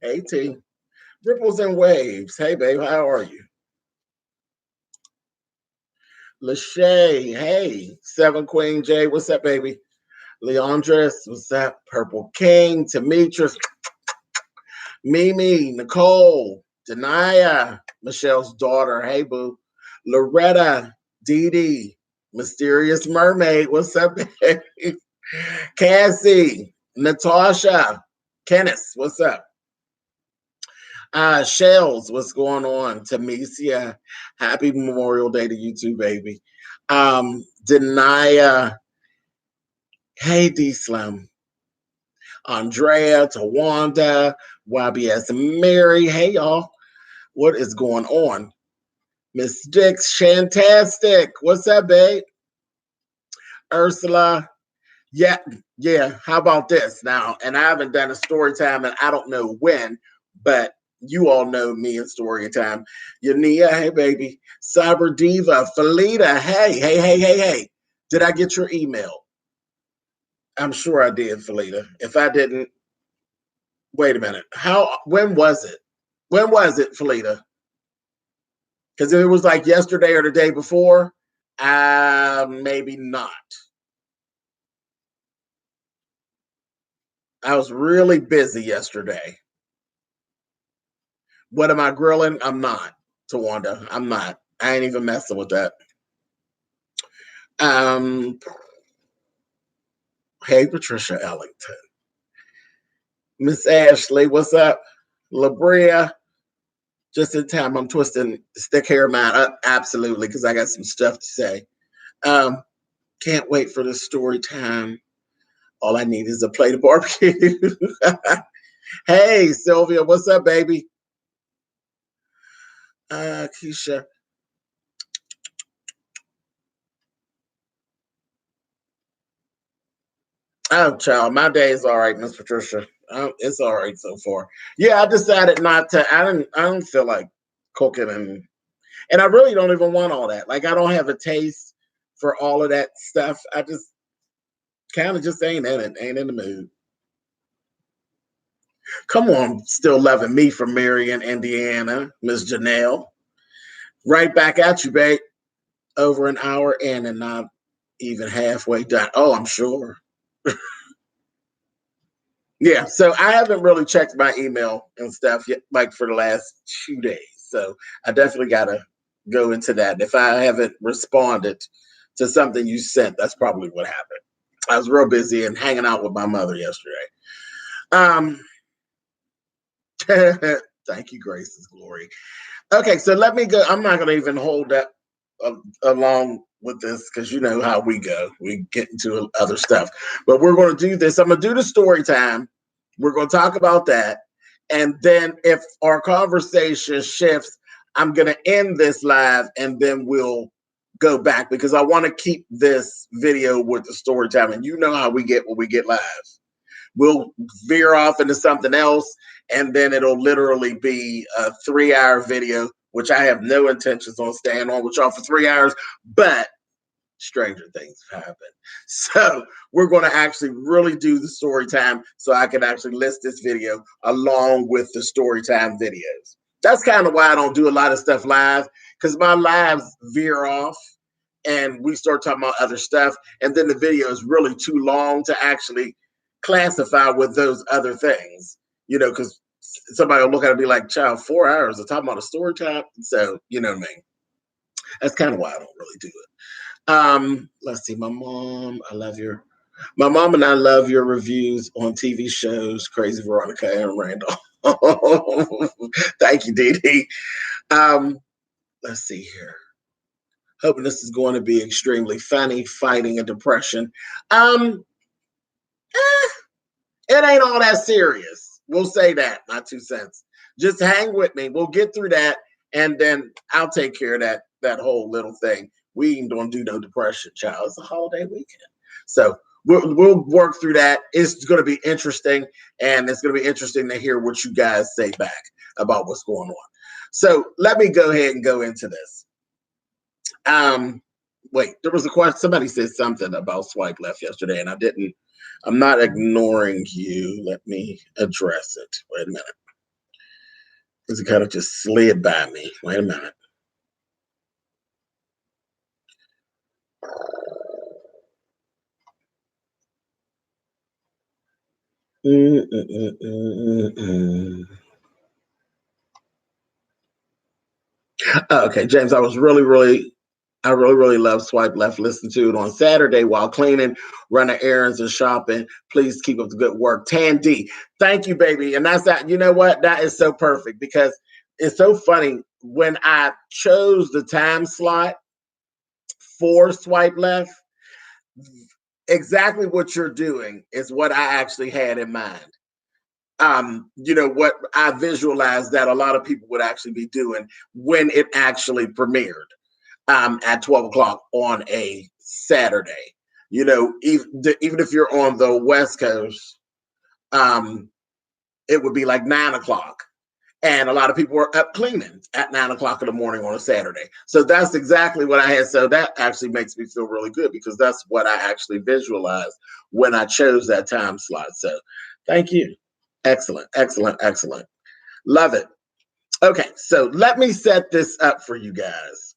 Hey, T. Ripples and waves. Hey, babe, how are you? Lachey, hey. Seven Queen J, what's up, baby? Leandris, what's up? Purple King, Demetrius, Mimi, Nicole, Denaya, Michelle's daughter. Hey, boo. Loretta, Dee Dee, Mysterious Mermaid. What's up, baby? Cassie, Natasha, Kenneth, what's up? Shells, what's going on? Tamicia, happy Memorial Day to you too, baby. Denia, hey D Slim. Andrea, Tawanda, YBS Mary, hey y'all. What is going on? Miss Dix, Shantastic, what's up, babe? Ursula, yeah, yeah. How about this now? And I haven't done a story time, and I don't know when, but you all know me in story time. Yania, hey baby. Cyber Diva, Felita, hey. Did I get your email? I'm sure I did, Felita. If I didn't, wait a minute. When was it? When was it, Felita? Because if it was like yesterday or the day before, maybe not. I was really busy yesterday. What am I grilling? I'm not, Tawanda. I'm not. I ain't even messing with that. Um, hey, Patricia Ellington. Miss Ashley, what's up? Labria, just in time. I'm twisting stick hair man up, absolutely, because I got some stuff to say. Um, can't wait for the story time. All I need is a plate of barbecue. Hey, Sylvia, what's up, baby? Keisha. Oh, child, my day is all right, Miss Patricia. It's all right so far. Yeah, I decided not to. I don't feel like cooking, and I really don't even want all that. Like, I don't have a taste for all of that stuff. I just kind of just ain't in it. Ain't in the mood. Come on, still loving me from Marion, Indiana, Miss Janelle. Right back at you, babe. Over an hour in and not even halfway done. Oh, I'm sure. Yeah, so I haven't really checked my email and stuff yet, like for the last 2 days. So I definitely got to go into that. If I haven't responded to something you sent, that's probably what happened. I was real busy and hanging out with my mother yesterday. Um, thank you, Grace's glory. Okay, so let me go. I'm not going to even hold that along with this because you know how we go. We get into other stuff, but we're going to do this. I'm going to do the story time. We're going to talk about that, and then if our conversation shifts, I'm going to end this live, and then we'll go back because I want to keep this video with the story time. And you know how we get when we get live. We'll veer off into something else, and then it'll literally be a 3-hour video, which I have no intentions on staying on with y'all for 3 hours, but stranger things have happened. So we're going to actually really do the story time so I can actually list this video along with the story time videos. That's kind of why I don't do a lot of stuff live, because my lives veer off and we start talking about other stuff, and then the video is really too long to actually classify with those other things, because somebody will look at it and be like, child, 4 hours of talking about a story time. So, you know what I mean? That's kind of why I don't really do it. Let's see. My mom and I love your reviews on TV shows, Crazy Veronica and Randall. Thank you, Dee Dee. Let's see here. Hoping this is going to be extremely funny, fighting a depression. Eh, it ain't all that serious. We'll say that, my 2 cents. Just hang with me. We'll get through that, and then I'll take care of that whole little thing. We ain't gonna do no depression, child. It's a holiday weekend, so we'll work through that. It's gonna be interesting, and it's gonna be interesting to hear what you guys say back about what's going on. So let me go ahead and go into this. Wait, there was a question. Somebody said something about swipe left yesterday, and I didn't. I'm not ignoring you. Let me address it. Wait a minute. It kind of just slid by me. Wait a minute. Okay, James, I really love Swipe Left. Listen to it on Saturday while cleaning, running errands, and shopping. Please keep up the good work. Tandy, thank you, baby. And that's that. You know what? That is so perfect because it's so funny. When I chose the time slot for Swipe Left, exactly what you're doing is what I actually had in mind. What I visualized that a lot of people would actually be doing when it actually premiered at 12 o'clock on a Saturday. Even if you're on the West Coast, it would be like 9 o'clock. And a lot of people were up cleaning at 9 o'clock in the morning on a Saturday. So that's exactly what I had. So that actually makes me feel really good because that's what I actually visualized when I chose that time slot. So thank you. Excellent, excellent, excellent. Love it. Okay, so let me set this up for you guys.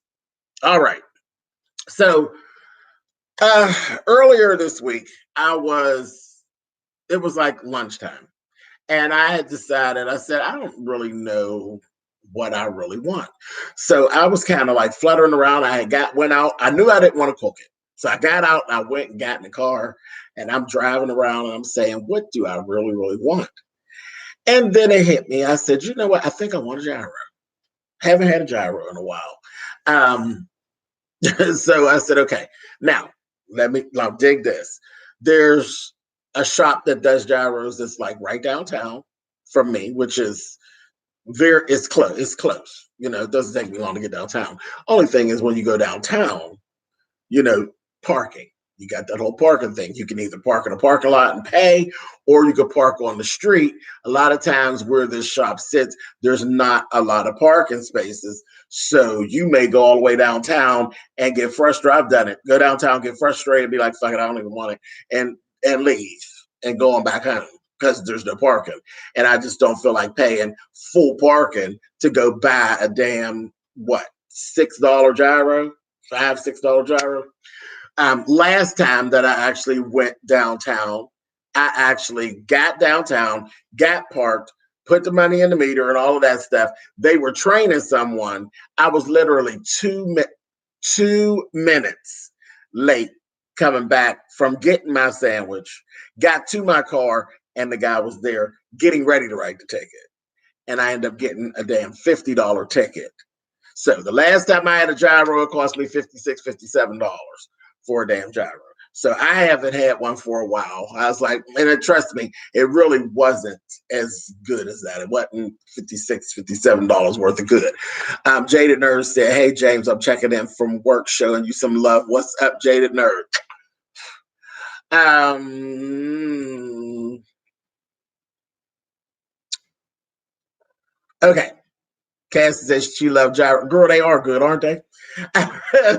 All right. So earlier this week, it was like lunchtime. And I had decided, I said, I don't really know what I really want. So I was kind of like fluttering around. Went out. I knew I didn't want to cook it. So I got out and I went and got in the car and I'm driving around and I'm saying, what do I really, really want? And then it hit me. I said, you know what? I think I want a gyro. Haven't had a gyro in a while. So I said, okay, now now dig this. There's a shop that does gyros that's like right downtown from me, which is it's close. It's close. It doesn't take me long to get downtown. Only thing is when you go downtown, parking. You got that whole parking thing. You can either park in a parking lot and pay, or you could park on the street. A lot of times where this shop sits, there's not a lot of parking spaces. So you may go all the way downtown and get frustrated. I've done it. Go downtown, get frustrated, be like, fuck it, I don't even want it, and leave and go on back home because there's no parking. And I just don't feel like paying full parking to go buy a damn, $6 gyro, $6 gyro. Last time that I actually went downtown, I actually got downtown, got parked, put the money in the meter and all of that stuff. They were training someone. I was literally 2 minutes late coming back from getting my sandwich, got to my car, and the guy was there getting ready to write the ticket. And I ended up getting a damn $50 ticket. So the last time I had a gyro, it cost me $56, $57 for a damn gyro. So I haven't had one for a while. I was like, and trust me, it really wasn't as good as that. It wasn't $56, $57 worth of good. Jaded Nerd said, hey, James, I'm checking in from work, showing you some love. What's up, Jaded Nerd? Okay. Cass says she loved gyro. Girl, they are good, aren't they?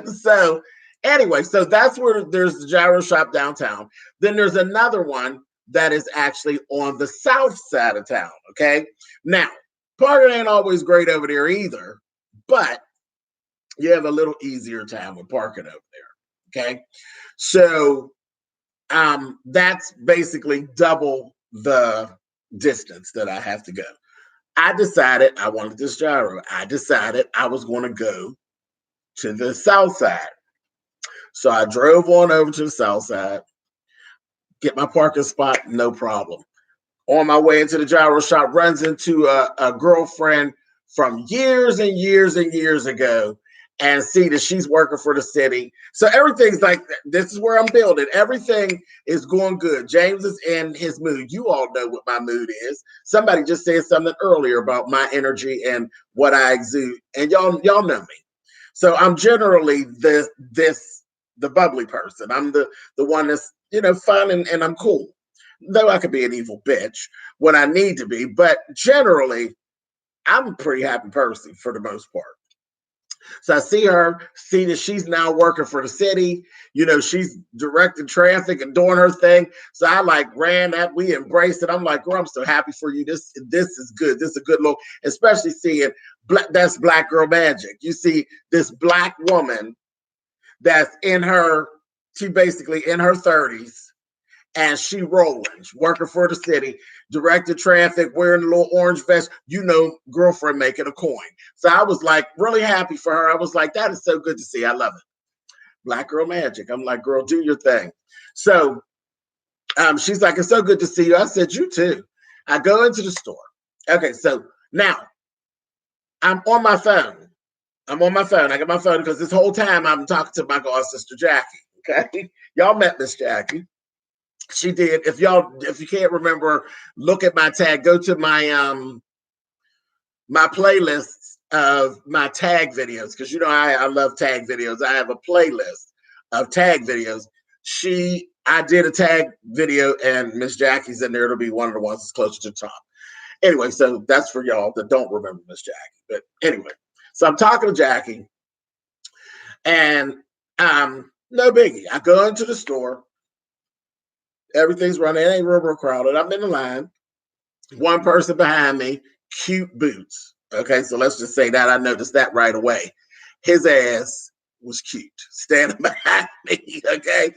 So anyway, so that's where there's the gyro shop downtown. Then there's another one that is actually on the south side of town. Okay. Now, parking ain't always great over there either, but you have a little easier time with parking over there. Okay. So that's basically double the distance that I have to go. I decided I wanted this gyro. I decided I was going to go to the south side. So I drove on over to the south side, get my parking spot, no problem. On my way into the gyro shop, runs into a girlfriend from years and years and years ago, and see that she's working for the city. So everything's like, this is where I'm building. Everything is going good. James is in his mood. You all know what my mood is. Somebody just said something earlier about my energy and what I exude, and y'all know me. So I'm generally the bubbly person. I'm the one that's fun and I'm cool. Though I could be an evil bitch when I need to be, but generally I'm a pretty happy person for the most part. So I see that she's now working for the city. You know, she's directing traffic and doing her thing. So I like ran that. We embraced it. I'm like, girl, I'm so happy for you. This is good. This is a good look, especially seeing that's black girl magic. You see this black woman that's she basically in her 30s, and she rolling, working for the city, directing traffic, wearing a little orange vest, you know, girlfriend making a coin. So I was like really happy for her. I was like, that is so good to see. I love it. Black girl magic. I'm like, girl, do your thing. So she's like, it's so good to see you. I said, you too. I go into the store. Okay, so now I'm on my phone. I got my phone because this whole time I'm talking to my god sister Jackie. Okay, y'all met Miss Jackie. She did. If you can't remember, look at my tag. Go to my my playlists of my tag videos, because you know I love tag videos. I have a playlist of tag videos. I did a tag video, and Miss Jackie's in there. It'll be one of the ones that's closer to the top. Anyway, so that's for y'all that don't remember Miss Jackie. But anyway, so I'm talking to Jackie, and no biggie. I go into the store. Everything's running. It ain't real crowded. I'm in the line. One person behind me, cute boots. Okay, so let's just say that I noticed that right away. His ass was cute, standing behind me. Okay,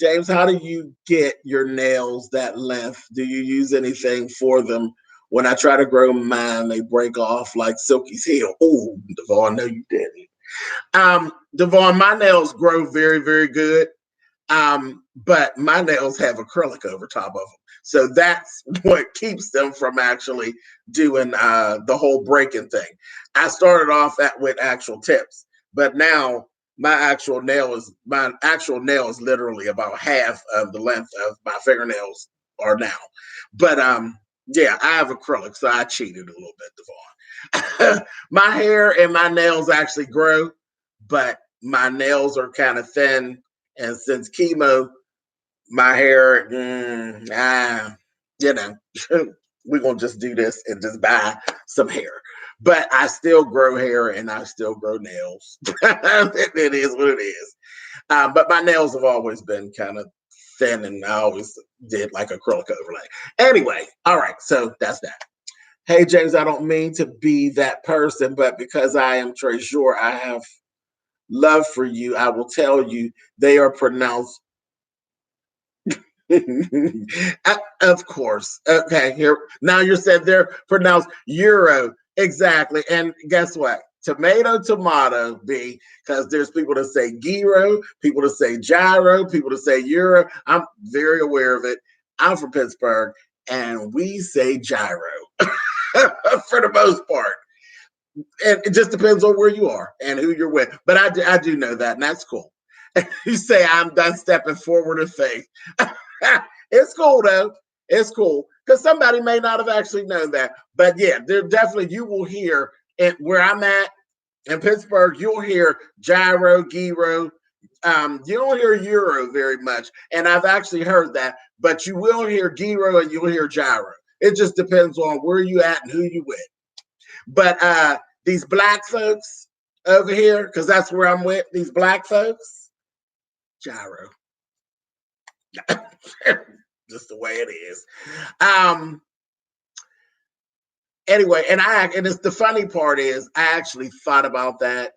James, how do you get your nails that length? Do you use anything for them? When I try to grow mine, they break off like Silky's heel. Oh, Devon, no, you didn't. Devon, my nails grow very, very good. But my nails have acrylic over top of them. So that's what keeps them from actually doing the whole breaking thing. I started off with actual tips, but now my actual nail is literally about half of the length of my fingernails are now. But yeah, I have acrylic, so I cheated a little bit, Devon. My hair and my nails actually grow, but my nails are kind of thin. And since chemo, my hair, you know, we're going to just do this and just buy some hair. But I still grow hair and I still grow nails. It is what it is. But my nails have always been kind of thin, and I always did like acrylic overlay. Anyway, all right, so that's that. Hey, James, I don't mean to be that person, but because I am Treasure, I have love for you. I will tell you they are pronounced. Of course. Okay, here now you said they're pronounced Euro. Exactly. And guess what? Tomato, B, because there's people that say gyro, people that say gyro, people that say Euro. I'm very aware of it. I'm from Pittsburgh, and we say gyro for the most part. And it just depends on where you are and who you're with. But I do know that, and that's cool. You say I'm done stepping forward in faith. It's cool though. It's cool because somebody may not have actually known that. But yeah, there definitely you will hear it where I'm at in Pittsburgh. You'll hear gyro, gyro. You don't hear Euro very much, and I've actually heard that. But you will hear gyro and you'll hear gyro. It just depends on where you at and who you with. But these black folks over here, because that's where I'm with, these black folks, gyro. Just the way it is. Anyway, and it's the funny part is I actually thought about that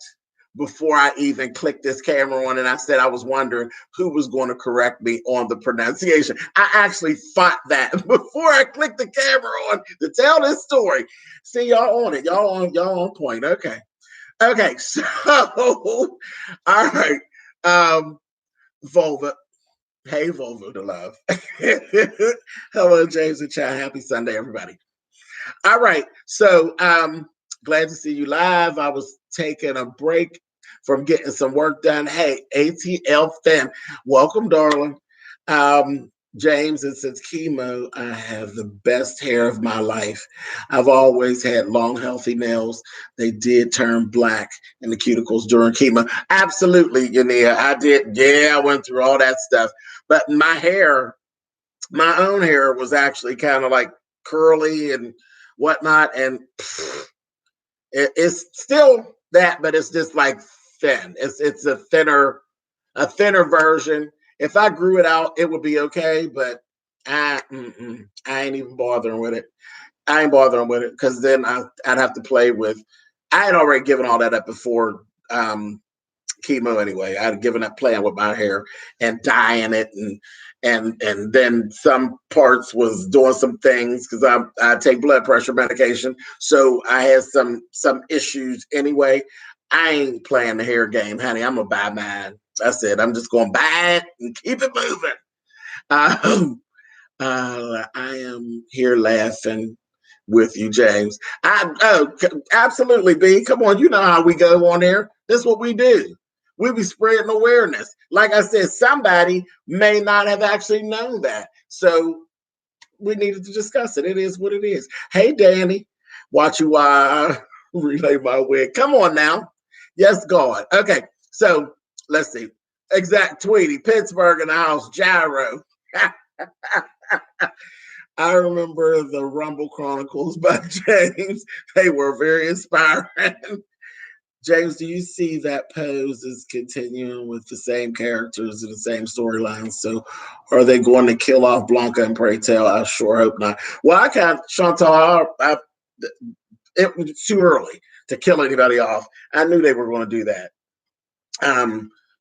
before I even clicked this camera on, and I said I was wondering who was going to correct me on the pronunciation. I actually thought that before I clicked the camera on to tell this story. See, y'all on it. Y'all on point. Okay. So all right. Volva. Hey, Volvo to love. Hello, James and Chad. Happy Sunday, everybody. All right. So glad to see you live. I was taking a break from getting some work done. Hey, ATL fan, welcome, darling. James, and since chemo, I have the best hair of my life. I've always had long, healthy nails. They did turn black in the cuticles during chemo. Absolutely, Yania. I did. Yeah, I went through all that stuff. But my hair, my own hair, was actually kind of like curly and whatnot. And it's still that, but it's just like thin. It's a thinner version. If I grew it out, it would be okay, but I ain't even bothering with it. I ain't bothering with it because then I'd have to play with. I had already given all that up before chemo anyway. I'd given up playing with my hair and dyeing it, and then some parts was doing some things because I take blood pressure medication, so I had some issues anyway. I ain't playing the hair game, honey. I'm gonna buy mine. I said I'm just gonna buy it and keep it moving. I am here laughing with you, James. Absolutely, B. Come on, you know how we go on there. This is what we do. We be spreading awareness. Like I said, somebody may not have actually known that. So we needed to discuss it. It is what it is. Hey, Danny, watch you relay my wig. Come on now. Yes, God. Okay, so let's see. Exact Tweety, Pittsburgh in the house, Gyro. I remember the Rumble Chronicles by James. They were very inspiring. James, do you see that Pose is continuing with the same characters and the same storylines? So are they going to kill off Blanca and Pray Tell? I sure hope not. Well, I can't, Chantal, it was too early to kill anybody off. I knew they were going to do that.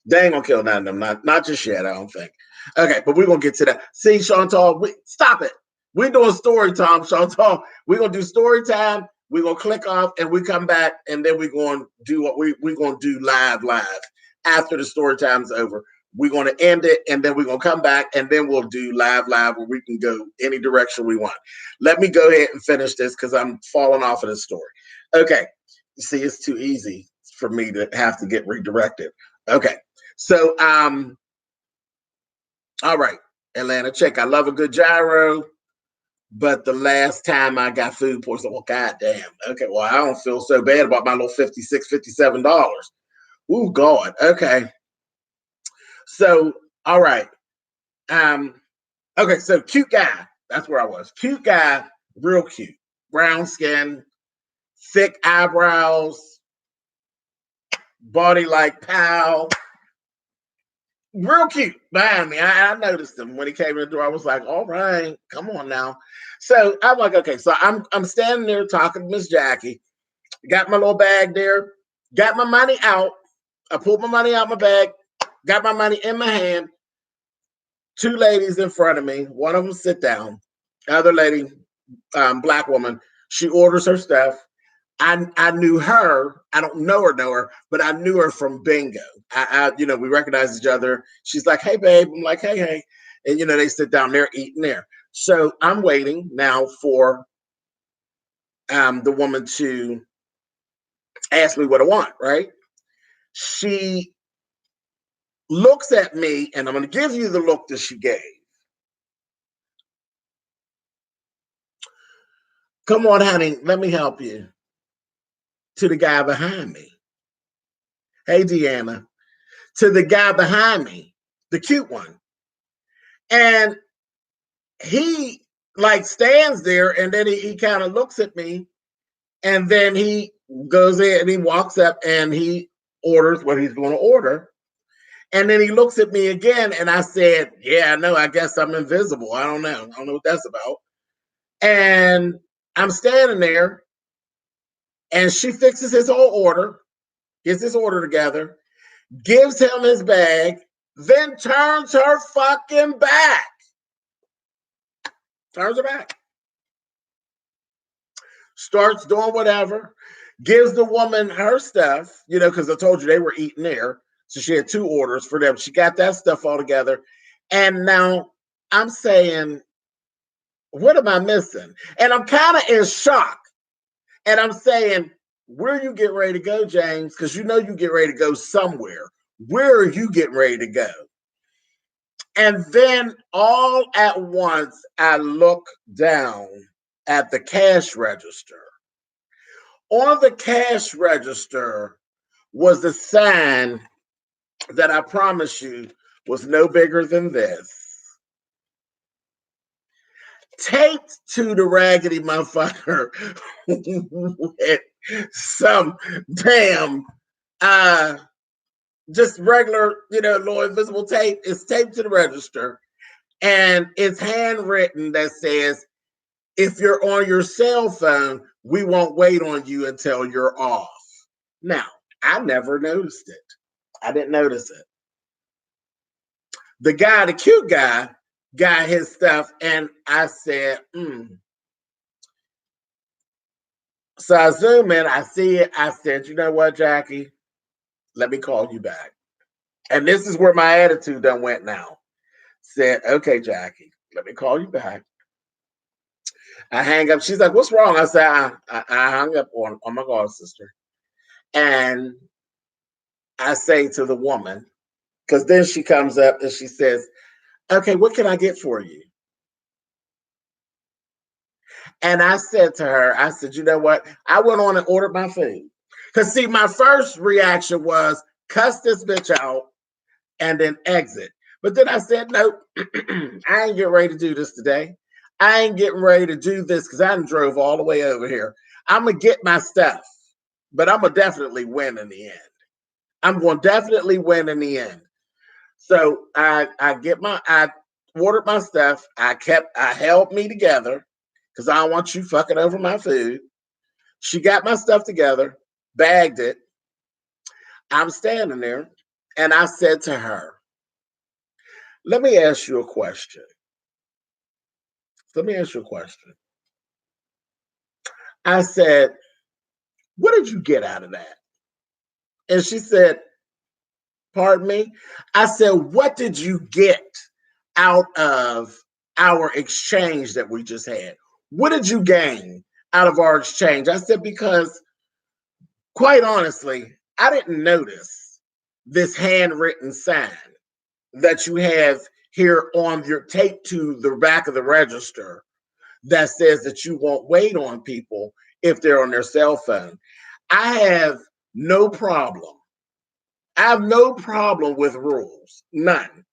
They ain't going to kill none of them. Not just yet, I don't think. Okay, but we're going to get to that. See, Chantal, stop it. We're doing story time, Chantal. We're going to do story time. We're going to click off and we come back and then we're going to do what we're going to do live after the story time's over. We're going to end it and then we're going to come back and then we'll do live where we can go any direction we want. Let me go ahead and finish this because I'm falling off of the story. Okay. You see, it's too easy for me to have to get redirected. Okay. So, all right. Atlanta chick. I love a good gyro. But the last time I got food poisoning, well, goddamn. Okay, well, I don't feel so bad about my little $56, $57. Ooh, God. Okay. So, all right. Okay, so cute guy. That's where I was. Cute guy, real cute. Brown skin, thick eyebrows, body like Pal. Real cute behind me. I noticed him when he came in the door. I was like, all right, come on now. So I'm like, okay, so I'm standing there talking to Miss Jackie. Got my little bag there, got my money out. I pulled my money out my bag, got my money in my hand. Two ladies in front of me. One of them sit down. The other lady, black woman, she orders her stuff. I knew her. I don't know her, but I knew her from bingo. We recognize each other. She's like, hey, babe. I'm like, hey. And, they sit down there eating there. So I'm waiting now for the woman to ask me what I want, right? She looks at me, and I'm going to give you the look that she gave. Come on, honey. Let me help you. To the guy behind me. Hey, Deanna. To the guy behind me, the cute one. And he stands there and then he kind of looks at me and then he goes in and he walks up and he orders what he's going to order. And then he looks at me again and I said, yeah, I know. I guess I'm invisible. I don't know. I don't know what that's about. And I'm standing there and she fixes his whole order, gets his order together, gives him his bag, then turns her fucking back. Turns her back. Starts doing whatever. Gives the woman her stuff, because I told you they were eating there. So she had two orders for them. She got that stuff all together. And now I'm saying, what am I missing? And I'm kind of in shock. And I'm saying, where are you getting ready to go, James? Because you get ready to go somewhere. Where are you getting ready to go? And then all at once, I look down at the cash register. On the cash register was a sign that I promise you was no bigger than this. Taped to the raggedy motherfucker with some damn just regular, low invisible tape is taped to the register, and it's handwritten that says, if you're on your cell phone, we won't wait on you until you're off. Now, I never noticed it. I didn't notice it. The guy, the cute guy, got his stuff, and I said, So I zoom in, I see it. I said, you know what, Jackie? Let me call you back. And this is where my attitude done went now. Said, okay, Jackie, let me call you back. I hang up. She's like, what's wrong? I said, I hung up on my god sister. And I say to the woman, because then she comes up and she says, okay, what can I get for you? And I said to her, I said, you know what? I went on and ordered my food. Because see, my first reaction was cuss this bitch out and then exit. But then I said, nope, I ain't getting ready to do this today. I ain't getting ready to do this because I drove all the way over here. I'm going to get my stuff, but I'm going to definitely win in the end. I'm going to definitely win in the end. So I ordered my stuff. I held me together because I don't want you fucking over my food. She got my stuff together, bagged it. I'm standing there, and I said to her, let me ask you a question. I said, what did you get out of that? And she said, pardon me? I said, what did you get out of our exchange that we just had? What did you gain out of our exchange? I said, because quite honestly, I didn't notice this handwritten sign that you have here on your tape to the back of the register that says that you won't wait on people if they're on their cell phone. I have no problem. I have no problem with rules, none.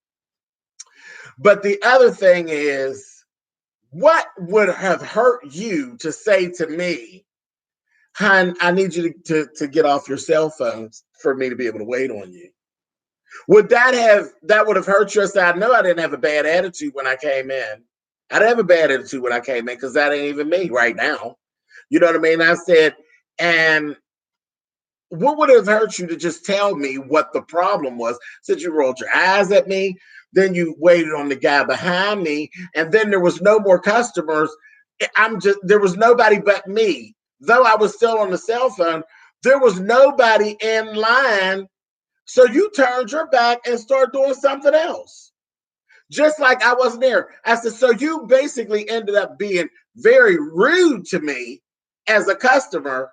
But the other thing is, what would have hurt you to say to me, hon, I need you to get off your cell phones for me to be able to wait on you? Would that would have hurt you? I know I didn't have a bad attitude when I came in. I didn't have a bad attitude when I came in because that ain't even me right now. You know what I mean? I said, and what would have hurt you to just tell me what the problem was? Since you rolled your eyes at me, then you waited on the guy behind me, and then there was no more customers. There was nobody but me. Though I was still on the cell phone, there was nobody in line. So you turned your back and started doing something else. Just like I wasn't there. I said, so you basically ended up being very rude to me as a customer.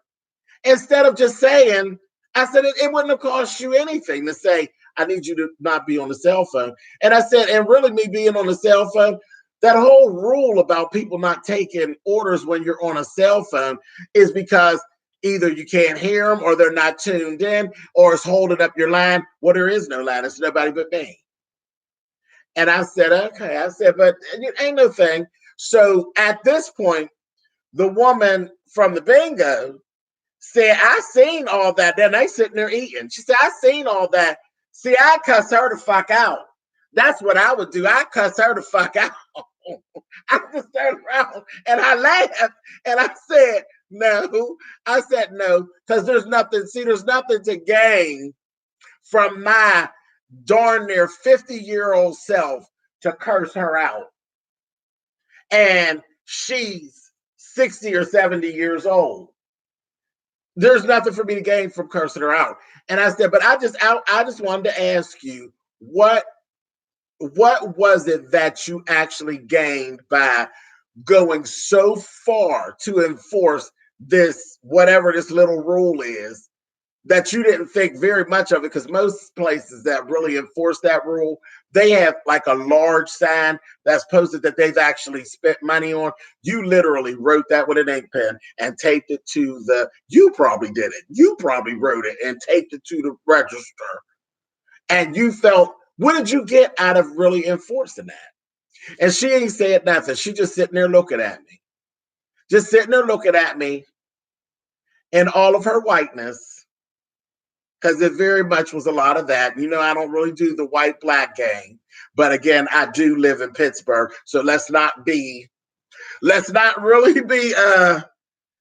Instead of just saying, I said, it wouldn't have cost you anything to say, I need you to not be on the cell phone. And I said, and really me being on the cell phone, that whole rule about people not taking orders when you're on a cell phone is because either you can't hear them or they're not tuned in or it's holding up your line. Well, there is no line. It's nobody but me. And I said, okay. I said, but it ain't no thing. So at this point, the woman from the bingo said, I seen all that. Then they sitting there eating. She said, I seen all that. See, I cuss her the fuck out. That's what I would do. I cuss her the fuck out. I just turned around and I laughed and I said, no. I said, no, because there's nothing to gain from my darn near 50-year-old self to curse her out. And she's 60 or 70 years old. There's nothing for me to gain from cursing her out. And I said, but I just wanted to ask you, what was it that you actually gained by going so far to enforce this, whatever this little rule is, that you didn't think very much of it? Because most places that really enforce that rule, they have like a large sign that's posted that they've actually spent money on. You literally wrote that with an ink pen and taped it to you probably did it. You probably wrote it and taped it to the register. And you felt, what did you get out of really enforcing that? And she ain't said nothing. She just sitting there looking at me. in all of her whiteness, because it very much was a lot of that. You know, I don't really do the white black game, but again, I do live in Pittsburgh, so let's not really be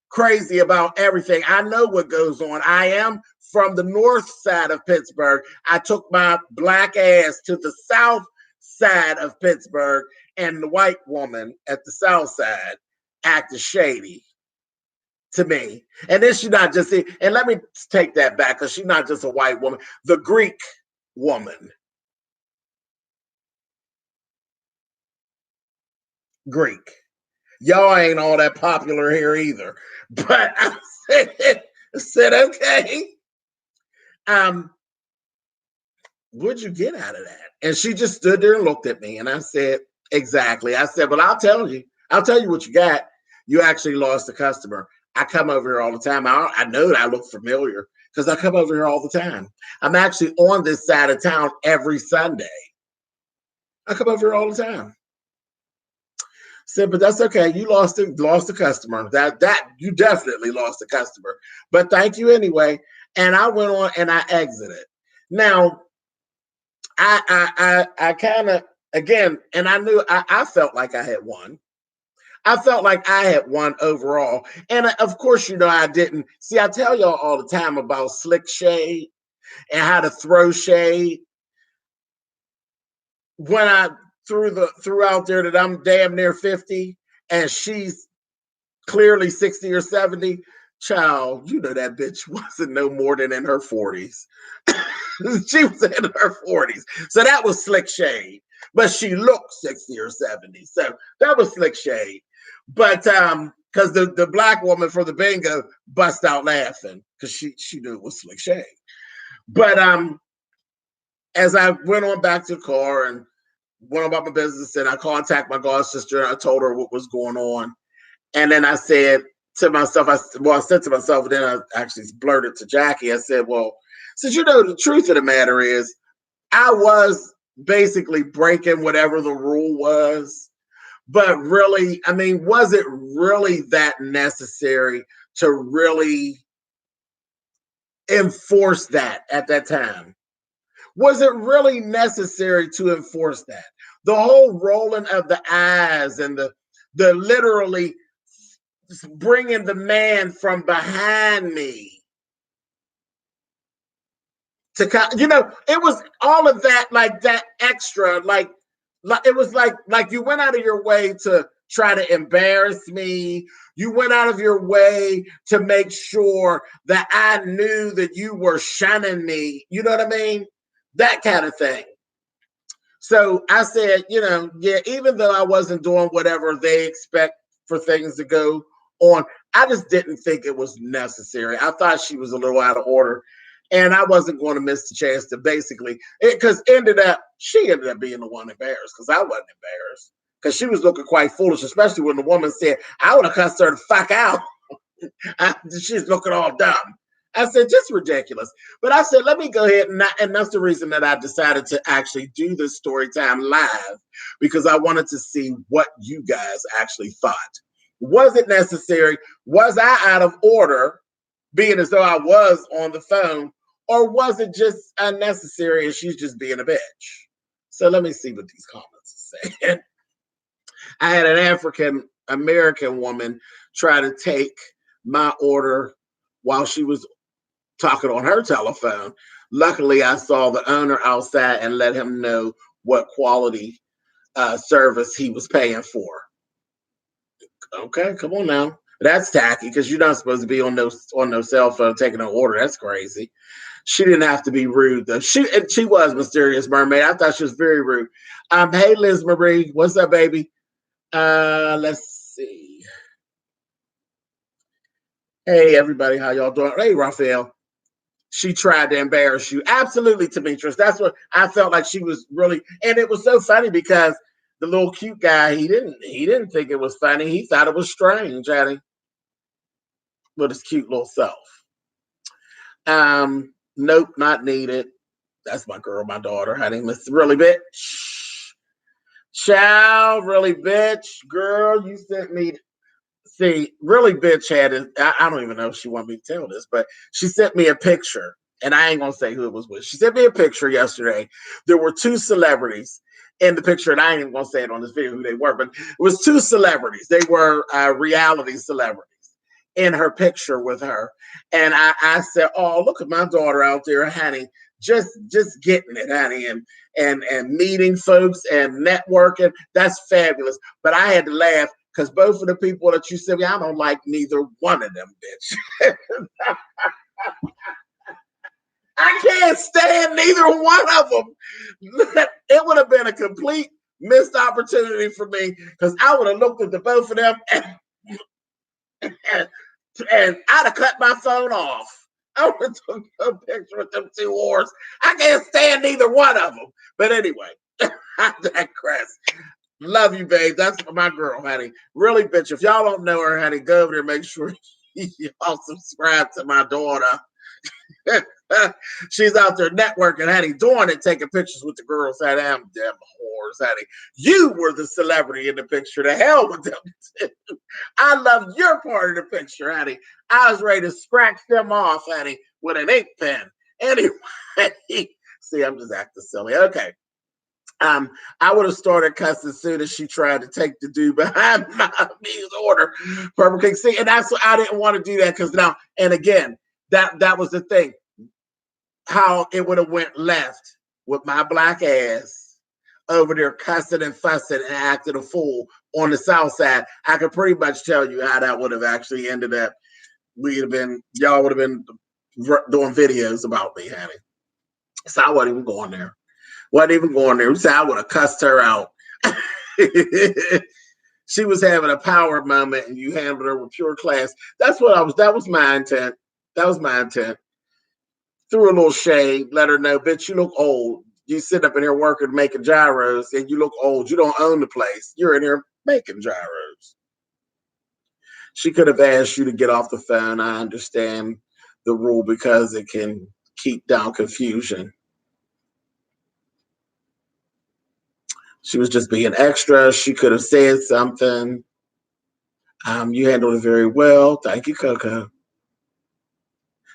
crazy about everything. I know what goes on. I am from the north side of Pittsburgh. I took my black ass to the south side of Pittsburgh, and the white woman at the south side acted shady to me. And then she's not just, and let me take that back, because she's not just a white woman, the Greek woman. Greek. Y'all ain't all that popular here either. But I said okay. What'd you get out of that? And she just stood there and looked at me, and I said, exactly. I said, well, I'll tell you what you got. You actually lost a customer. I come over here all the time. I know that I look familiar because I come over here all the time. I'm actually on this side of town every Sunday. I come over here all the time. Said, but that's okay. You lost a customer. That you definitely lost a customer. But thank you anyway. And I went on and I exited. Now, I kind of, again, and I knew I felt like I had won. I felt like I had won overall. And of course, you know, I didn't. See, I tell y'all all the time about slick shade and how to throw shade. When I threw out there that I'm damn near 50 and she's clearly 60 or 70, child, you know that bitch wasn't no more than in her 40s. She was in her 40s. So that was slick shade. But she looked 60 or 70. So that was slick shade. But because the black woman for the bingo bust out laughing because she knew it was slick shade. But as I went on back to the car and went about my business, and I contacted my god sister and I told her what was going on. And then I said to myself, I said to myself, and then I actually blurted to Jackie, I said, well, since you know the truth of the matter is, I was basically breaking whatever the rule was. But really, I mean, was it really that necessary to really enforce that at that time? Was it really necessary to enforce that? The whole rolling of the eyes and the literally bringing the man from behind me to, you know, it was all of that, like that extra, like it was like you went out of your way to try to embarrass me. You went out of your way to make sure that I knew that you were shunning me. You know what I mean? That kind of thing. So I said, you know, yeah, even though I wasn't doing whatever they expect for things to go on, I just didn't think it was necessary. I thought she was a little out of order. And I wasn't going to miss the chance to basically, because she ended up being the one embarrassed because I wasn't embarrassed because she was looking quite foolish, especially when the woman said, I would have cussed her the fuck out. She's looking all dumb. I said, just ridiculous. But I said, let me go ahead and that's the reason that I decided to actually do this story time live, because I wanted to see what you guys actually thought. Was it necessary? Was I out of order, being as though I was on the phone, or was it just unnecessary and she's just being a bitch? So let me see what these comments are saying. I had an African American woman try to take my order while she was talking on her telephone. Luckily, I saw the owner outside and let him know what quality service he was paying for. Okay, come on now. That's tacky because you're not supposed to be on no cell phone taking an order. That's crazy. She didn't have to be rude though. She was Mysterious Mermaid. I thought she was very rude. Hey Liz Marie, what's up, baby? Let's see. Hey everybody, how y'all doing? Hey Raphael. She tried to embarrass you. Absolutely, Demetrius. That's what I felt like she was really, and it was so funny because the little cute guy, he didn't think it was funny. He thought it was strange, had he? With his cute little self. Nope, not needed. That's my girl, my daughter. Her name is Really Bitch. Child, Really Bitch. Girl, you sent me. See, really bitch had it. I don't even know if she wanted me to tell this, but she sent me a picture, and I ain't gonna say who it was with. She sent me a picture yesterday. There were two celebrities in the picture, and I ain't even gonna say it on this video who they were, but it was two celebrities. They were reality celebrities in her picture with her. And I said, "Oh, look at my daughter out there, honey, just getting it, honey, and meeting folks and networking. That's fabulous." But I had to laugh because both of the people that you said, I don't like neither one of them, bitch. I can't stand neither one of them. It would have been a complete missed opportunity for me because I would have looked at the both of them and I'd have cut my phone off. I would have took a picture with them two whores. I can't stand neither one of them. But anyway, I digress. Love you, babe. That's my girl, honey. Really, bitch. If y'all don't know her, honey, go over there and make sure y'all subscribe to my daughter. She's out there networking, honey, doing it, taking pictures with the girls. Honey, I'm damn whores, honey. You were the celebrity in the picture. The hell with them. I love your part of the picture, honey. I was ready to scratch them off, honey, with an ink pen. Anyway, see, I'm just acting silly. Okay. I would have started cussing as soon as she tried to take the dude behind me's order. Purple King. See, and that's what I didn't want to do that because now, and again, that was the thing. How it would have went left with my black ass over there cussing and fussing and acting a fool on the south side. I could pretty much tell you how that would have actually ended up. Y'all would have been doing videos about me, honey. So I wasn't even going there. Wasn't even going there. So I would have cussed her out. She was having a power moment and you handled her with pure class. That was my intent. That was my intent. Threw a little shade, let her know, bitch, you look old. You sit up in here working, making gyros, and you look old. You don't own the place. You're in here making gyros. She could have asked you to get off the phone. I understand the rule because it can keep down confusion. She was just being extra. She could have said something. You handled it very well. Thank you, Coco.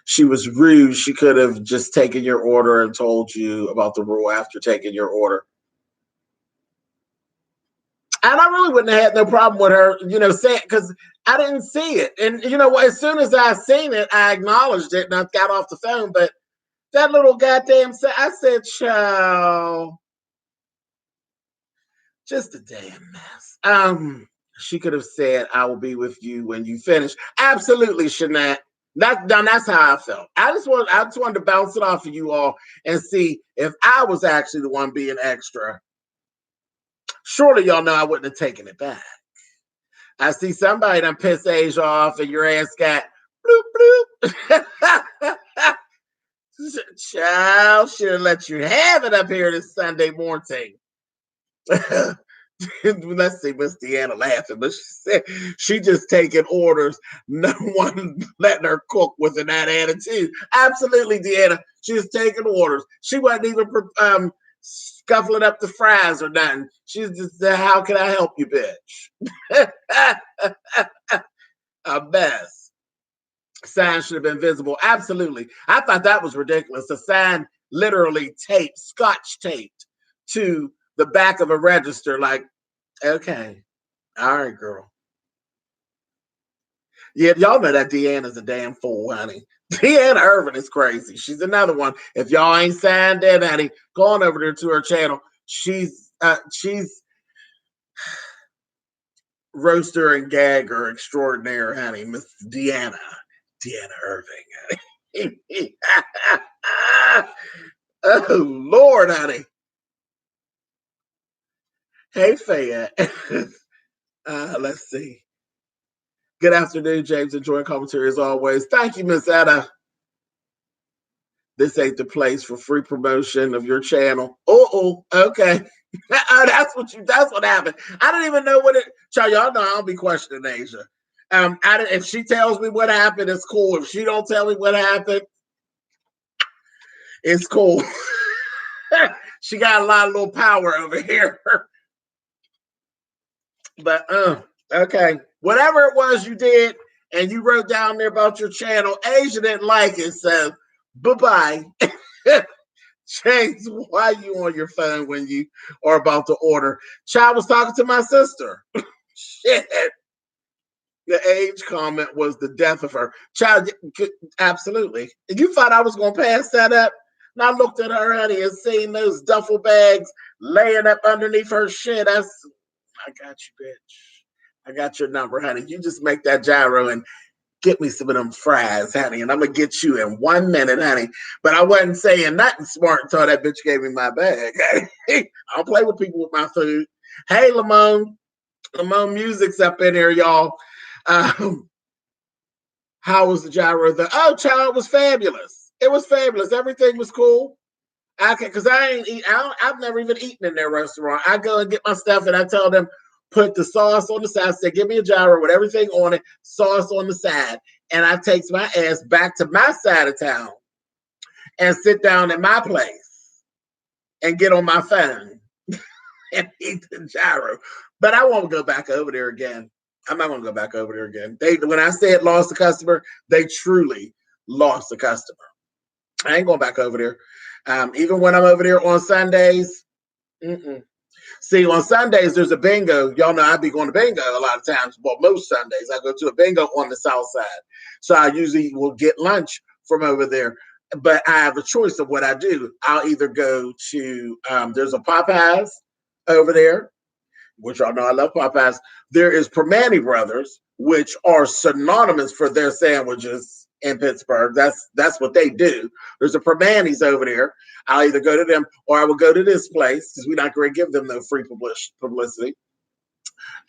She was rude. She could have just taken your order and told you about the rule after taking your order. And I really wouldn't have had no problem with her, saying, because I didn't see it. And you know what? As soon as I seen it, I acknowledged it and I got off the phone. But that little goddamn, I said, "Chow, just a damn mess." She could have said, "I will be with you when you finish." Absolutely, Shanette. That's how I felt. I just wanted to bounce it off of you all and see if I was actually the one being extra. Surely y'all know I wouldn't have taken it back. I see somebody done piss Asia off and your ass got bloop bloop. Child, should have let you have it up here this Sunday morning. Let's see, Miss Deanna laughing, but she said she just taking orders. No one letting her cook with that attitude. Absolutely, Deanna. She was taking orders. She wasn't even scuffling up the fries or nothing. She's just, "How can I help you, bitch?" A mess. Sign should have been visible. Absolutely. I thought that was ridiculous. The sign literally scotch taped to the back of a register, like, okay, all right, girl. Yeah, y'all know that Deanna's a damn fool, honey. Deanna Irvin is crazy. She's another one. If y'all ain't signed in, honey, go on over there to her channel. She's roaster and gagger extraordinaire, honey. Miss Deanna Irving, honey. Oh Lord, honey. Hey, Fayette. Let's see. Good afternoon, James. Enjoying commentary as always. Thank you, Miss Etta. This ain't the place for free promotion of your channel. Okay. That's what happened. I don't even know what it. Y'all know I don't be questioning Asia. If she tells me what happened, it's cool. If she don't tell me what happened, it's cool. She got a lot of little power over here. But okay. whatever it was you did, and you wrote down there about your channel, Asia didn't like it, so bye-bye. James, why are you on your phone when you are about to order? Child was talking to my sister. Shit. The age comment was the death of her. Child, absolutely. And you thought I was going to pass that up? And I looked at her, honey, and seen those duffel bags laying up underneath her shit. I got you, bitch. I got your number, honey. You just make that gyro and get me some of them fries, honey, and I'm going to get you in 1 minute, honey. But I wasn't saying nothing smart until that bitch gave me my bag. I don't play with people with my food. Hey, Lamone. Lamone Music's up in here, y'all. How was the gyro? Oh, child, it was fabulous. It was fabulous. Everything was cool. Because I've never even eaten in their restaurant. I go and get my stuff, and I tell them, put the sauce on the side. I say, give me a gyro with everything on it, sauce on the side. And I take my ass back to my side of town and sit down at my place and get on my phone and eat the gyro. But I won't go back over there again. I'm not going to go back over there again. When I said lost a customer, they truly lost a customer. I ain't going back over there. Even when I'm over there on Sundays. See, on Sundays, there's a bingo. Y'all know I be going to bingo a lot of times. Well, most Sundays, I go to a bingo on the south side. So I usually will get lunch from over there. But I have a choice of what I do. I'll either go to, there's a Popeyes over there, which y'all know I love Popeyes. There is Permane Brothers, which are synonymous for their sandwiches in Pittsburgh. That's what they do. There's a Permane's over there. I'll either go to them or I will go to this place because we're not going to give them no free publicity.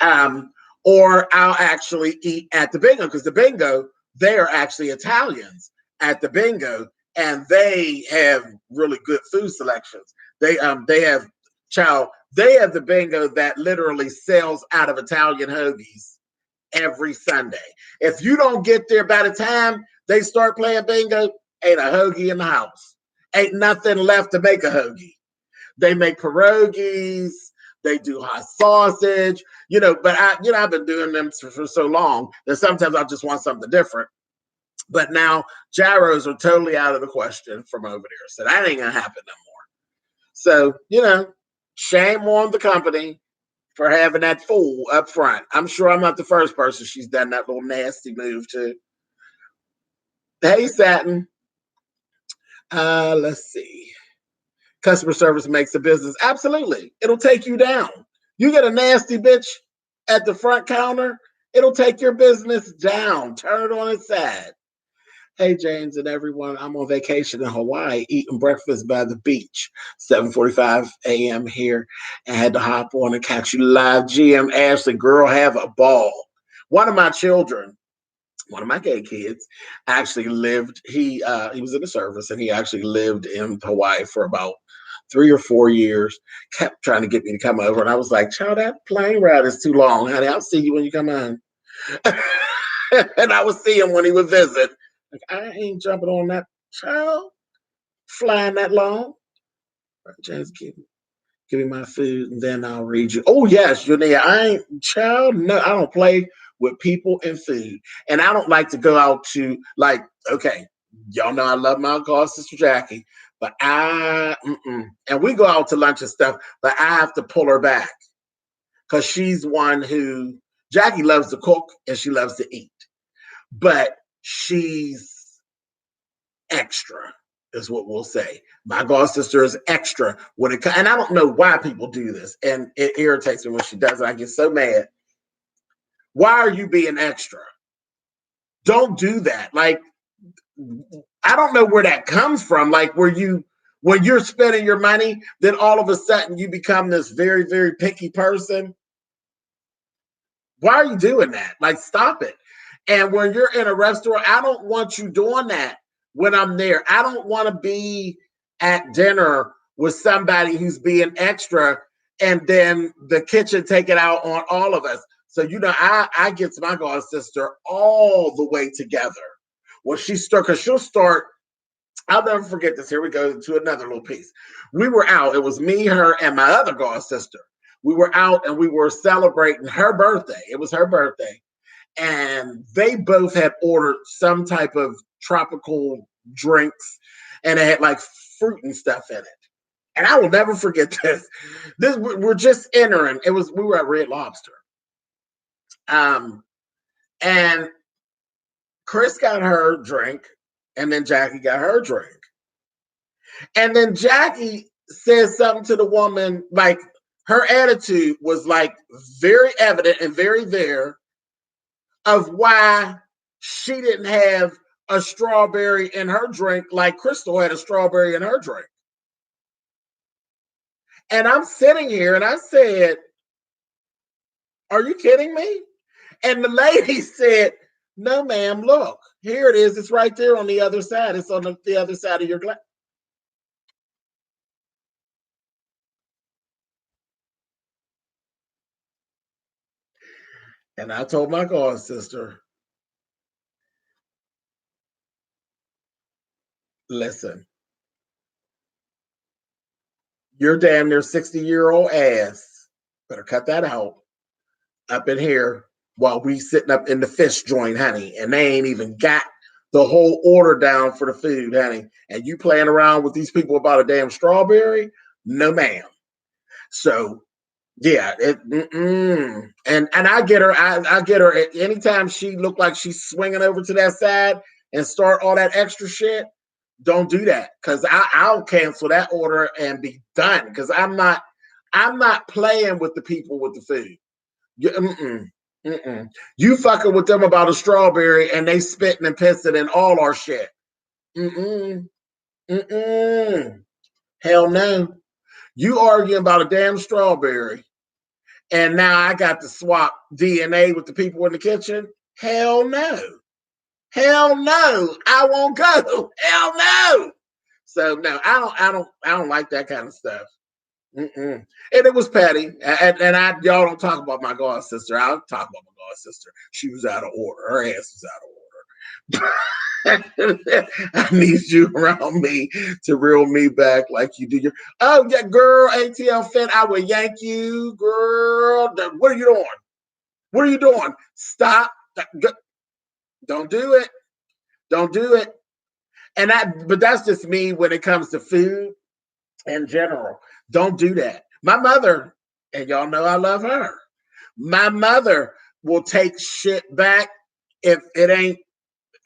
Or I'll actually eat at the bingo because the bingo, they are actually Italians at the bingo and they have really good food selections. They have the bingo that literally sells out of Italian hoagies every Sunday. If you don't get there by the time they start playing bingo, ain't a hoagie in the house. Ain't nothing left to make a hoagie. They make pierogies. They do hot sausage, but I've been doing them for so long that sometimes I just want something different. But now gyros are totally out of the question from over there. So that ain't going to happen no more. So, shame on the company for having that fool up front. I'm sure I'm not the first person she's done that little nasty move to. Hey, Satin. Let's see. Customer service makes a business. Absolutely. It'll take you down. You get a nasty bitch at the front counter, it'll take your business down. Turn it on its side. Hey, James and everyone, I'm on vacation in Hawaii, eating breakfast by the beach. 7:45 a.m. here. I had to hop on and catch you live. GM Ashley, girl, have a ball. One of my children, one of my gay kids, actually lived, he was in the service, and he actually lived in Hawaii for about 3 or 4 years, kept trying to get me to come over. And I was like, child, that plane ride is too long, honey. I'll see you when you come on. And I would see him when he would visit. Like, I ain't jumping on that child, flying that long. James, give me my food, and then I'll read you. Oh, yes, you're there. I ain't, child, no, I don't play with people and food. And I don't like to go out to, okay, y'all know I love my god sister Jackie, but and we go out to lunch and stuff, but I have to pull her back because she's one who, Jackie loves to cook and she loves to eat, but she's extra is what we'll say. My god sister is extra when it comes, and I don't know why people do this, and it irritates me when she does it. I get so mad. Why are you being extra? Don't do that. Like, I don't know where that comes from. Like, when you're spending your money, then all of a sudden you become this very, very picky person. Why are you doing that? Like, stop it. And when you're in a restaurant, I don't want you doing that when I'm there. I don't want to be at dinner with somebody who's being extra and then the kitchen take it out on all of us. So, I get to my god sister all the way together. When because she'll start, I'll never forget this. Here we go to another little piece. We were out. It was me, her, and my other god sister. We were out and we were celebrating her birthday. It was her birthday. and they both had ordered some type of tropical drinks, and it had like fruit and stuff in it. And I will never forget this. We're just entering. We were at Red Lobster. And Chris got her drink, and then Jackie got her drink. And then Jackie said something to the woman, like her attitude was like very evident and very there of why she didn't have a strawberry in her drink like Crystal had a strawberry in her drink. And I'm sitting here and I said, "Are you kidding me?" And the lady said, "No, ma'am, look, here it is. It's right there on the other side. It's on the other side of your glass." And I told my god sister, "Listen, your damn near 60-year-old ass better cut that out up in here while we sitting up in the fish joint, honey. And they ain't even got the whole order down for the food, honey. And you playing around with these people about a damn strawberry? No, ma'am." So yeah, and I get her. I get her. Anytime she look like she's swinging over to that side and start all that extra shit, don't do that, because I'll cancel that order and be done. Because I'm not playing with the people with the food. You fucking with them about a strawberry and they spitting and pissing and all our shit. Mm-mm. Mm-mm. Hell no. You arguing about a damn strawberry, and now I got to swap DNA with the people in the kitchen? Hell no. Hell no. I won't go. Hell no. So no, I don't like that kind of stuff. Mm-mm. And it was petty. And y'all don't talk about my god sister. I'll talk about my god sister. She was out of order. Her ass was out of order. I need you around me to reel me back like you do your. Oh yeah, girl, ATL Finn, I will yank you, girl. What are you doing? What are you doing? Stop! Don't do it. Don't do it. But that's just me when it comes to food in general. Don't do that. My mother, and y'all know I love her. My mother will take shit back if it ain't.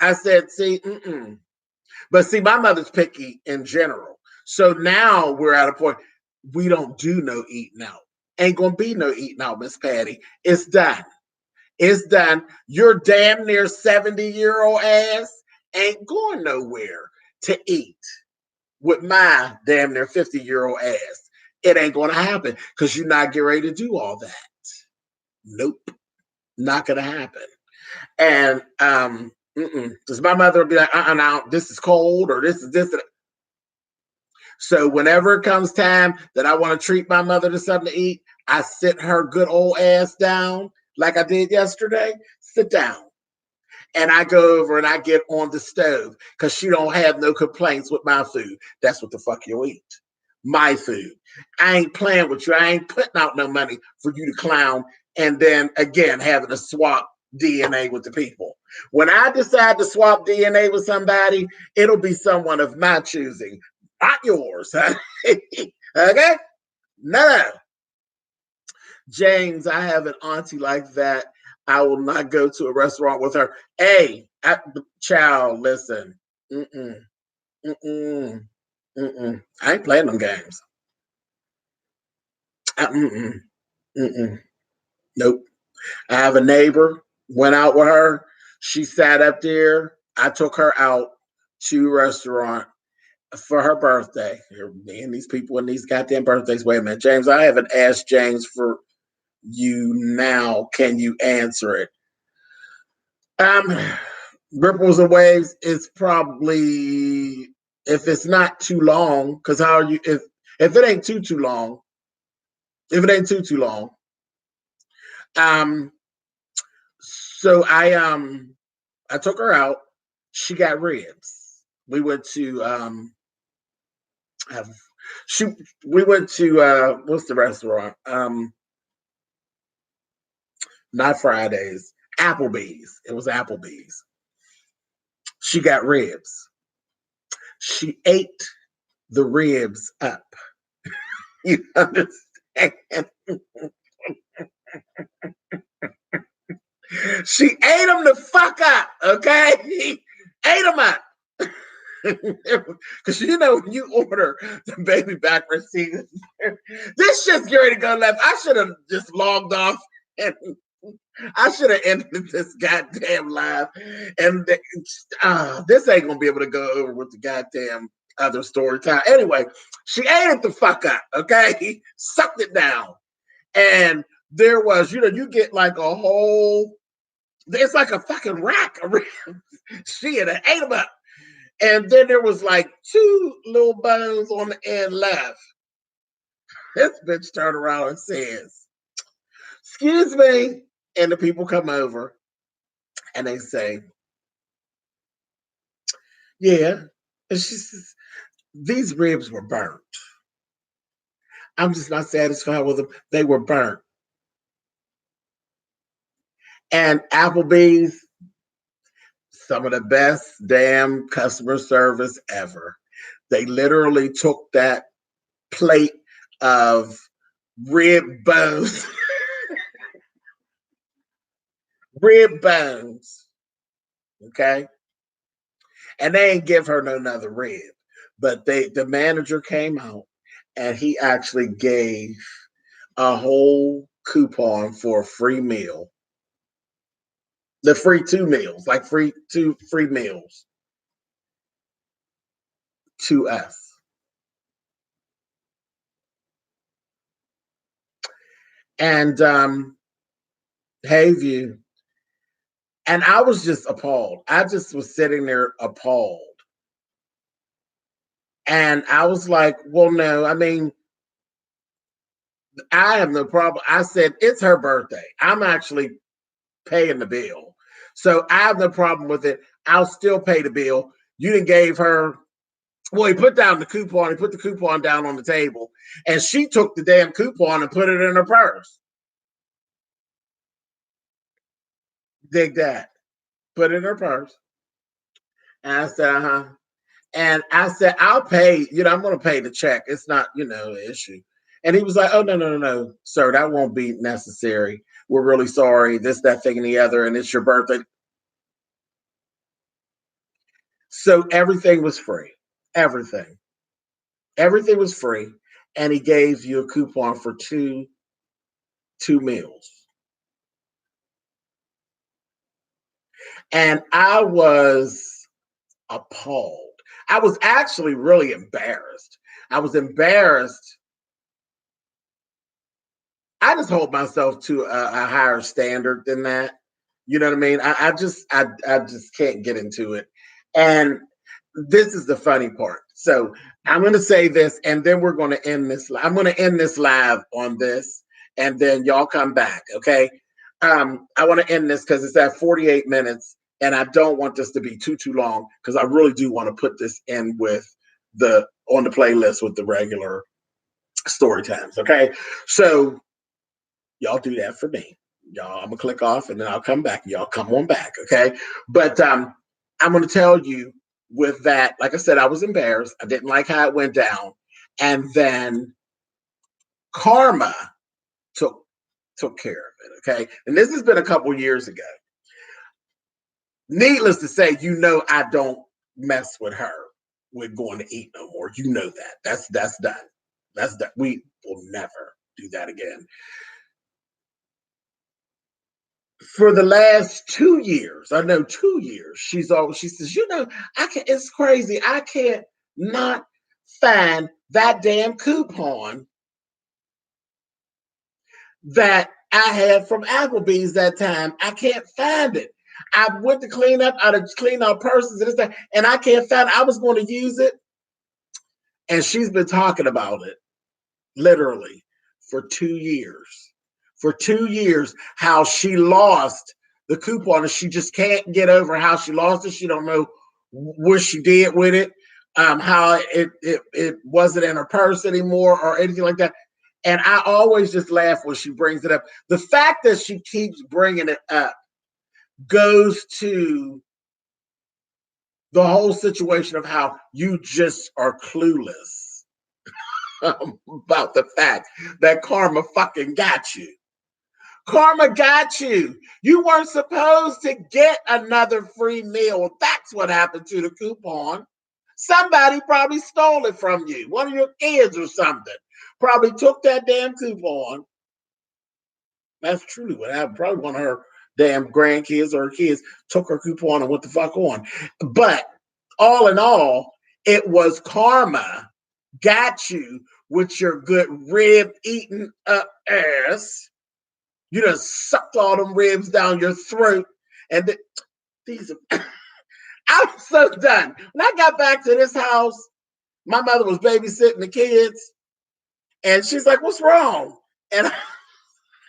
I said, see, But see, my mother's picky in general. So now we're at a point, we don't do no eating out. Ain't gonna be no eating out, Miss Patty. It's done. It's done. Your damn near 70-year-old ass ain't going nowhere to eat with my damn near 50-year-old ass. It ain't gonna happen because you're not getting ready to do all that. Nope. Not gonna happen. And because my mother would be like, now this is cold, or this is this. So whenever it comes time that I want to treat my mother to something to eat, I sit her good old ass down like I did yesterday. Sit down. And I go over and I get on the stove because she don't have no complaints with my food. That's what the fuck you'll eat. My food. I ain't playing with you. I ain't putting out no money for you to clown and then again having to swap DNA with the people. When I decide to swap DNA with somebody, it'll be someone of my choosing, not yours. Okay? No. James, I have an auntie like that. I will not go to a restaurant with her. Hey, child, listen. Mm-mm, mm-mm, mm-mm. I ain't playing them games. Mm-mm, mm-mm. Nope. I have a neighbor, went out with her. She sat up there. I took her out to a restaurant for her birthday. Me and these people and these goddamn birthdays. Wait a minute, James. I haven't asked James for you now. Can you answer it? Um, Ripples and Waves is probably, if it's not too long, because how are you if it ain't too long, if it ain't too long. Um, so I took her out. She got ribs. We went to have she we went to what's the restaurant? Not Fridays. Applebee's. It was Applebee's. She got ribs. She ate the ribs up. You understand? She ate them the fuck up, okay? Ate them up. Because you know, when you order the baby back receipt, this shit's getting ready to go left. I should have just logged off and I should have ended this goddamn live. And this ain't gonna be able to go over with the goddamn other story time. Anyway, she ate it the fuck up, okay? Sucked it down. And there was, you know, you get like a whole, it's like a fucking rack of ribs. She had ate them up. And then there was like 2 little bones on the end left. This bitch turned around and says, "Excuse me." And the people come over and they say, "Yeah." And she says, "These ribs were burnt. I'm just not satisfied with them. They were burnt." And Applebee's, some of the best damn customer service ever. They literally took that plate of rib bones, rib bones, okay? And they ain't give her no another rib. But the manager came out and he actually gave a whole coupon for a free meal. The free 2 meals, like two free meals to us. And hey, view. And I was just appalled. I just was sitting there appalled. And I was like, well, no, I mean, I have no problem. I said, it's her birthday. I'm actually paying the bill. So I have no problem with it. I'll still pay the bill. You didn't gave her, well, he put down the coupon. He put the coupon down on the table. And she took the damn coupon and put it in her purse. Dig that. Put it in her purse. And I said, uh-huh. And I said, I'll pay, you know, I'm going to pay the check. It's not, you know, an issue. And he was like, oh, no, sir, that won't be necessary. We're really sorry. This, that, thing, and the other. And it's your birthday. So everything was free. Everything. Everything was free. And he gave you a coupon for two meals. And I was appalled. I was actually really embarrassed. I was embarrassed. I just hold myself to a higher standard than that. You know what I mean? I just can't get into it. And this is the funny part. So I'm going to say this, and then we're going to end this. I'm going to end this live on this, and then y'all come back. Okay. I want to end this because it's at 48 minutes. And I don't want this to be too long because I really do want to put this in with on the playlist with the regular story times. Okay. So y'all do that for me. Y'all, I'm gonna click off and then I'll come back. Y'all come on back. Okay. But I'm gonna tell you with that, like I said, I was embarrassed. I didn't like how it went down. And then karma took care of it. Okay. And this has been a couple years ago. Needless to say, you know, I don't mess with her with going to eat no more. You know that. That's done. That's done. We will never do that again. For the last 2 years, I know 2 years, she says, you know, it's crazy. I can't not find that damn coupon that I had from Applebee's that time. I can't find it. I went to clean up, I cleaned out purses and this, that, and I can't find it. I was going to use it. And she's been talking about it literally for 2 years. For 2 years, how she lost the coupon and she just can't get over how she lost it. She don't know what she did with it, how it wasn't in her purse anymore or anything like that. And I always just laugh when she brings it up. The fact that she keeps bringing it up goes to the whole situation of how you just are clueless about the fact that karma fucking got you. Karma got you. You weren't supposed to get another free meal. That's what happened to the coupon. Somebody probably stole it from you. One of your kids or something probably took that damn coupon. That's truly what happened. Probably one of her damn grandkids or her kids took her coupon and went the fuck on. But all in all, it was karma got you with your good rib eating up ass. You done sucked all them ribs down your throat. And these are, I'm so done. When I got back to this house, my mother was babysitting the kids. And she's like, what's wrong? And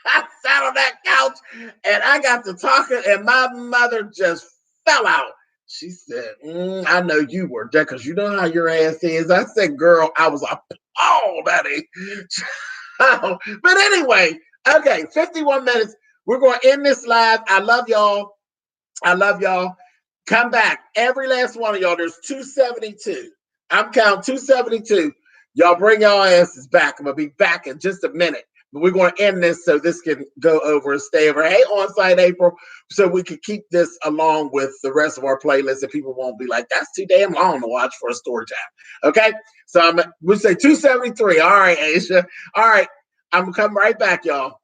I sat on that couch and I got to talking, and my mother just fell out. She said, I know you were there because you know how your ass is. I said, girl, I was appalled, Daddy. But anyway, okay, 51 minutes. We're going to end this live. I love y'all. I love y'all. Come back. Every last one of y'all. There's 272. I'm counting 272. Y'all bring y'all asses back. I'm going to be back in just a minute. But we're going to end this so this can go over and stay over. Hey, on-site April, so we can keep this along with the rest of our playlist, and people won't be like, that's too damn long to watch for a story time. Okay? So we'll say 273. All right, Aisha. All right. I'm going to come right back, y'all.